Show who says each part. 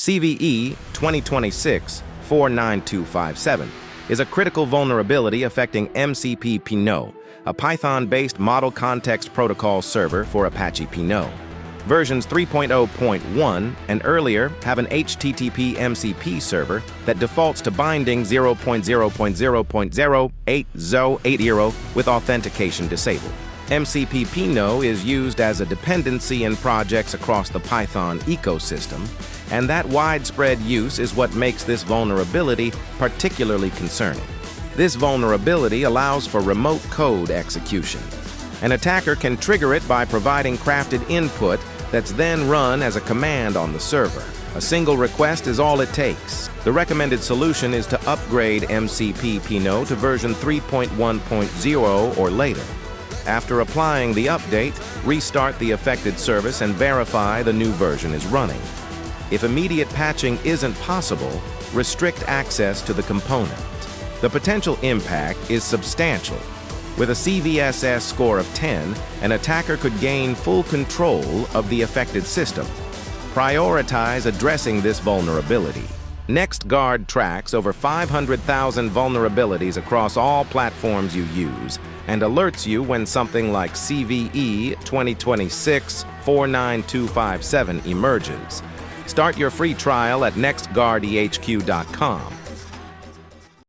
Speaker 1: CVE-2026-49257 is a critical vulnerability affecting MCP Pinot, a Python-based model context protocol server for Apache Pinot. Versions 3.0.1 and earlier have an HTTP MCP server that defaults to binding 0.0.0.08080 with authentication disabled. MCP Pinot is used as a dependency in projects across the Python ecosystem, and that widespread use is what makes this vulnerability particularly concerning. This vulnerability allows for remote code execution. An attacker can trigger it by providing crafted input that's then run as a command on the server. A single request is all it takes. The recommended solution is to upgrade MCP Pinot to version 3.1.0 or later. After applying the update, restart the affected service and verify the new version is running. If immediate patching isn't possible, restrict access to the component. The potential impact is substantial. With a CVSS score of 10, an attacker could gain full control of the affected system. Prioritize addressing this vulnerability. NextGuard tracks over 500,000 vulnerabilities across all platforms you use and alerts you when something like CVE-2026-49257 emerges. Start your free trial at nextguardehq.com.